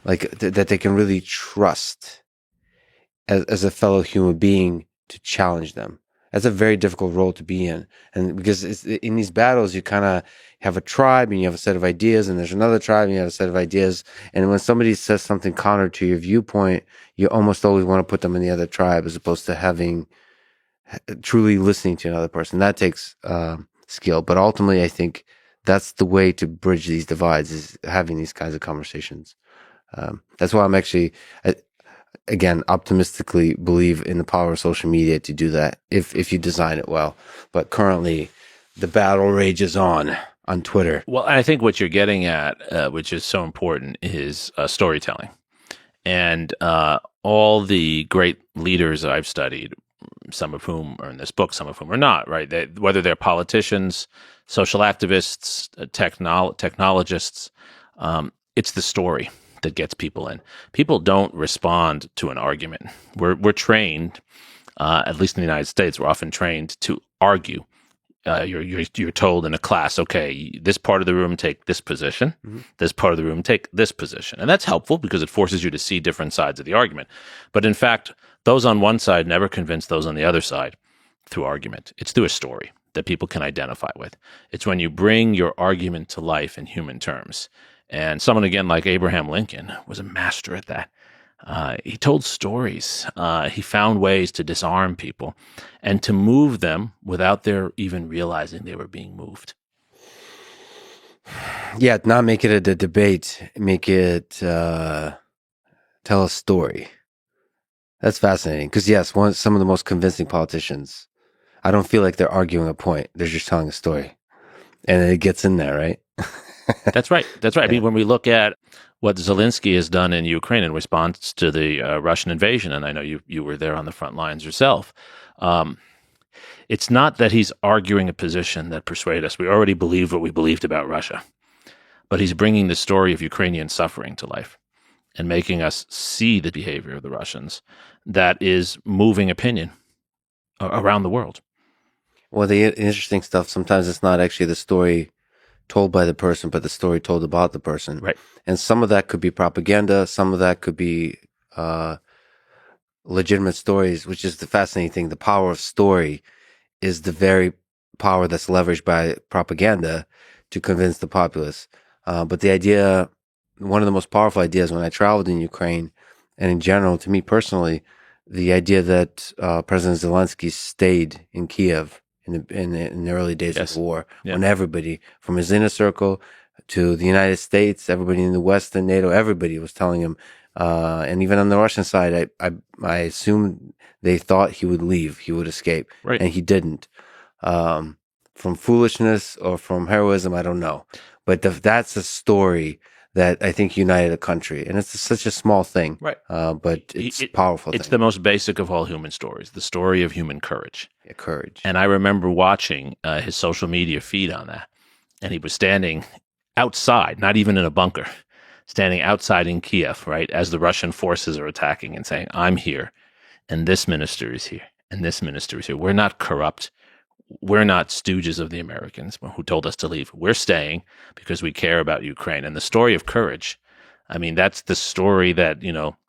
that they can really trust as a fellow human being to challenge them. That's a very difficult role to be in. And because in these battles, you kind of have a tribe and you have a set of ideas, and there's another tribe and you have a set of ideas. And when somebody says something counter to your viewpoint, you almost always want to put them in the other tribe as opposed to truly listening to another person. That takes skill. But ultimately, I think that's the way to bridge these divides, is having these kinds of conversations. That's why I'm actually, again, optimistically believe in the power of social media to do that if you design it well. But currently, the battle rages on Twitter. Well, I think what you're getting at, which is so important, is storytelling. And all the great leaders I've studied, some of whom are in this book, some of whom are not, right? Whether they're politicians, social activists, technologists, it's the story that gets people in. People don't respond to an argument. We're trained, at least in the United States, we're often trained to argue. You're told in a class, okay, this part of the room take this position, this part of the room take this position. And that's helpful because it forces you to see different sides of the argument. But in fact, those on one side never convince those on the other side through argument. It's through a story that people can identify with. It's when you bring your argument to life in human terms. And someone, again, like Abraham Lincoln was a master at that. He told stories. He found ways to disarm people and to move them without their even realizing they were being moved. Yeah, not make it a debate. Make it tell a story. That's fascinating. Because yes, some of the most convincing politicians, I don't feel like they're arguing a point. They're just telling a story. And it gets in there, right? That's right. That's right. Yeah. I mean, when we look at what Zelensky has done in Ukraine in response to the Russian invasion, and I know you were there on the front lines yourself, it's not that he's arguing a position that persuaded us. We already believed what we believed about Russia. But he's bringing the story of Ukrainian suffering to life and making us see the behavior of the Russians that is moving opinion around the world. Well, the interesting stuff, sometimes it's not actually the story told by the person, but the story told about the person. Right. And some of that could be propaganda. Some of that could be legitimate stories, which is the fascinating thing. The power of story is the very power that's leveraged by propaganda to convince the populace. But the idea, one of the most powerful ideas when I traveled in Ukraine, and in general, to me personally, the idea that President Zelensky stayed in Kiev in the early days of war, when everybody from his inner circle to the United States, everybody in the West and NATO, everybody was telling him, and even on the Russian side, I assume they thought he would leave, he would escape, right. And he didn't. From foolishness or from heroism, I don't know, but that's a story that I think united a country, and it's such a small thing, right? But it's powerful. It's the most basic of all human stories, the story of human courage. Yeah, courage. And I remember watching his social media feed on that, and he was standing outside, not even in a bunker, standing outside in Kiev, right, as the Russian forces are attacking, and saying, "I'm here, and this minister is here, and this minister is here. We're not corrupt. We're not stooges of the Americans who told us to leave. We're staying because we care about Ukraine." And the story of courage, I mean, that's the story that,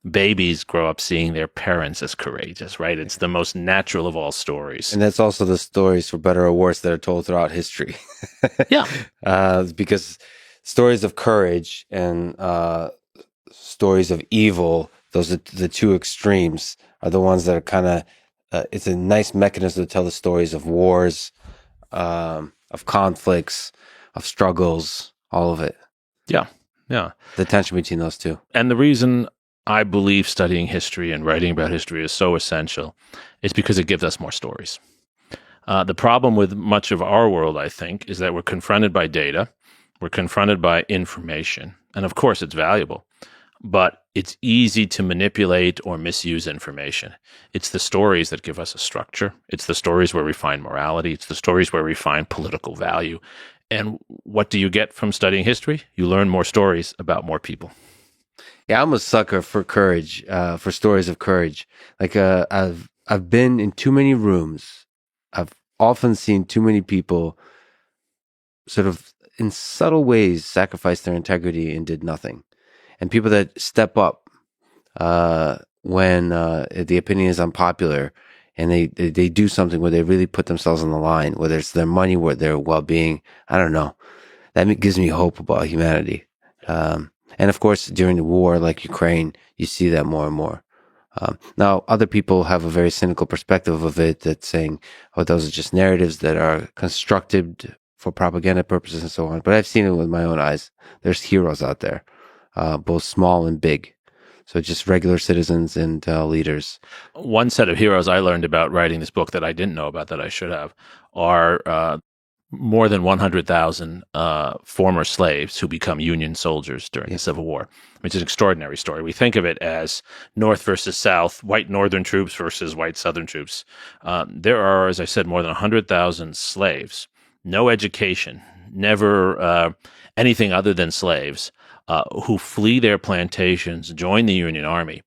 babies grow up seeing their parents as courageous, right? It's the most natural of all stories. And that's also the stories, for better or worse, that are told throughout history. Yeah. Because stories of courage and stories of evil, those are the two extremes, are the ones that are kind of, it's a nice mechanism to tell the stories of wars, of conflicts, of struggles, all of it. Yeah, yeah. The tension between those two. And the reason I believe studying history and writing about history is so essential is because it gives us more stories. The problem with much of our world, I think, is that we're confronted by data, we're confronted by information, and of course it's valuable. But it's easy to manipulate or misuse information. It's the stories that give us a structure. It's the stories where we find morality. It's the stories where we find political value. And what do you get from studying history? You learn more stories about more people. Yeah, I'm a sucker for courage, for stories of courage. Like I've been in too many rooms. I've often seen too many people sort of in subtle ways sacrifice their integrity and did nothing. and people that step up when the opinion is unpopular, and they do something where they really put themselves on the line, whether it's their money or their well-being. I don't know. That gives me hope about humanity. And of course, during the war, like Ukraine, you see that more and more. Now, other people have a very cynical perspective of it, that's saying, oh, those are just narratives that are constructed for propaganda purposes and so on. But I've seen it with my own eyes. There's heroes out there, both small and big. So just regular citizens and leaders. One set of heroes I learned about writing this book that I didn't know about that I should have are more than 100,000 former slaves who become Union soldiers during the Civil War. It's an extraordinary story. We think of it as North versus South, white Northern troops versus white Southern troops. There are, as I said, more than 100,000 slaves, no education, never anything other than slaves, who flee their plantations, join the Union Army.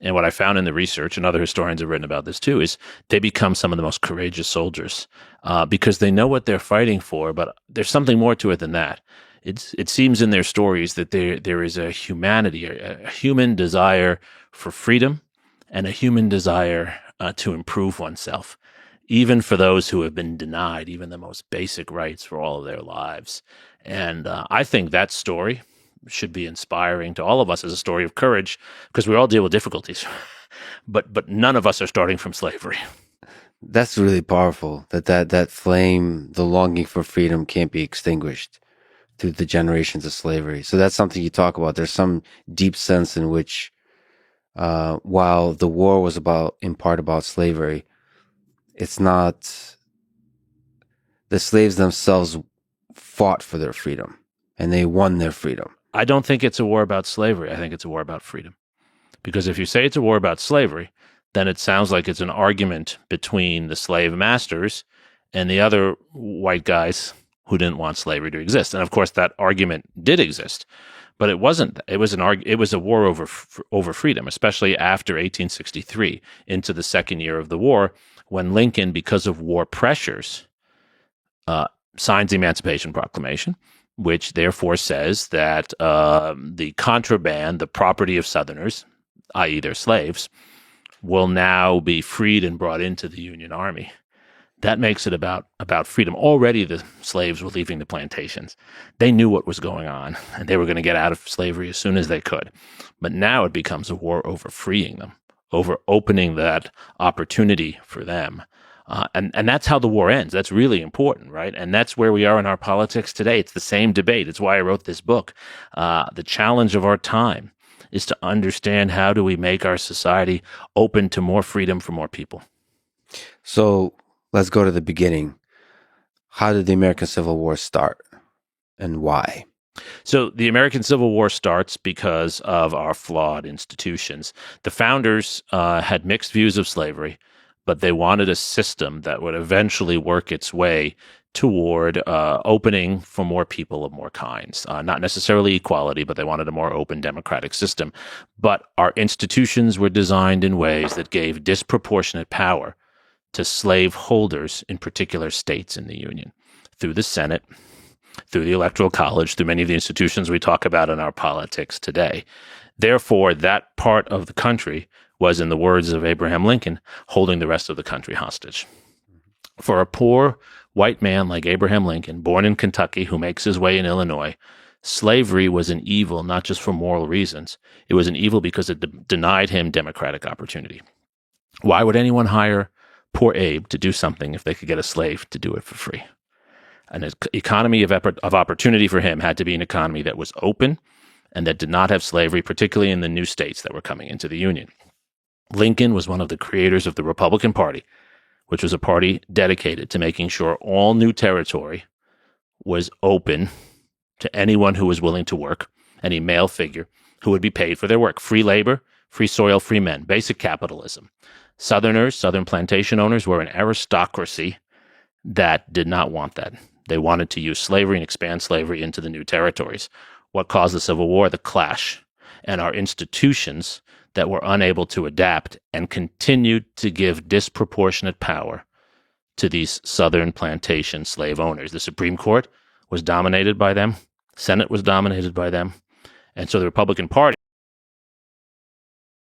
And what I found in the research, and other historians have written about this too, is they become some of the most courageous soldiers because they know what they're fighting for, but there's something more to it than that. It seems in their stories that there is a humanity, a human desire for freedom and a human desire to improve oneself, even for those who have been denied even the most basic rights for all of their lives. And I think that story should be inspiring to all of us as a story of courage, because we all deal with difficulties, but none of us are starting from slavery. That's really powerful. That flame, the longing for freedom, can't be extinguished through the generations of slavery. So that's something you talk about. There's some deep sense in which, while the war was in part about slavery, it's not. The slaves themselves fought for their freedom, and they won their freedom. I don't think it's a war about slavery. I think it's a war about freedom. Because if you say it's a war about slavery, then it sounds like it's an argument between the slave masters and the other white guys who didn't want slavery to exist. And of course, that argument did exist, but it wasn't. It was a war over freedom, especially after 1863, into the second year of the war, when Lincoln, because of war pressures, signs the Emancipation Proclamation, which therefore says that the contraband, the property of Southerners, i.e. their slaves, will now be freed and brought into the Union Army. That makes it about freedom. Already the slaves were leaving the plantations. They knew what was going on, and they were going to get out of slavery as soon as they could. But now it becomes a war over freeing them, over opening that opportunity for them. And that's how the war ends. That's really important, right? And that's where we are in our politics today. It's the same debate. It's why I wrote this book. The challenge of our time is to understand, how do we make our society open to more freedom for more people? So let's go to the beginning. How did the American Civil War start, and why? So the American Civil War starts because of our flawed institutions. The founders had mixed views of slavery, but they wanted a system that would eventually work its way toward opening for more people of more kinds. Not necessarily equality, but they wanted a more open democratic system. But our institutions were designed in ways that gave disproportionate power to slave holders in particular states in the Union, through the Senate, through the Electoral College, through many of the institutions we talk about in our politics today. Therefore, that part of the country was, in the words of Abraham Lincoln, holding the rest of the country hostage. For a poor white man like Abraham Lincoln, born in Kentucky, who makes his way in Illinois, slavery was an evil not just for moral reasons. It was an evil because it denied him democratic opportunity. Why would anyone hire poor Abe to do something if they could get a slave to do it for free? An economy of opportunity for him had to be an economy that was open and that did not have slavery, particularly in the new states that were coming into the Union. Lincoln was one of the creators of the Republican Party, which was a party dedicated to making sure all new territory was open to anyone who was willing to work, any male figure who would be paid for their work. Free labor, free soil, free men, basic capitalism. Southerners, Southern plantation owners, were an aristocracy that did not want that. They wanted to use slavery and expand slavery into the new territories. What caused the Civil War? The clash. And our institutions that were unable to adapt and continued to give disproportionate power to these Southern plantation slave owners. The Supreme Court was dominated by them. Senate was dominated by them. And so the Republican Party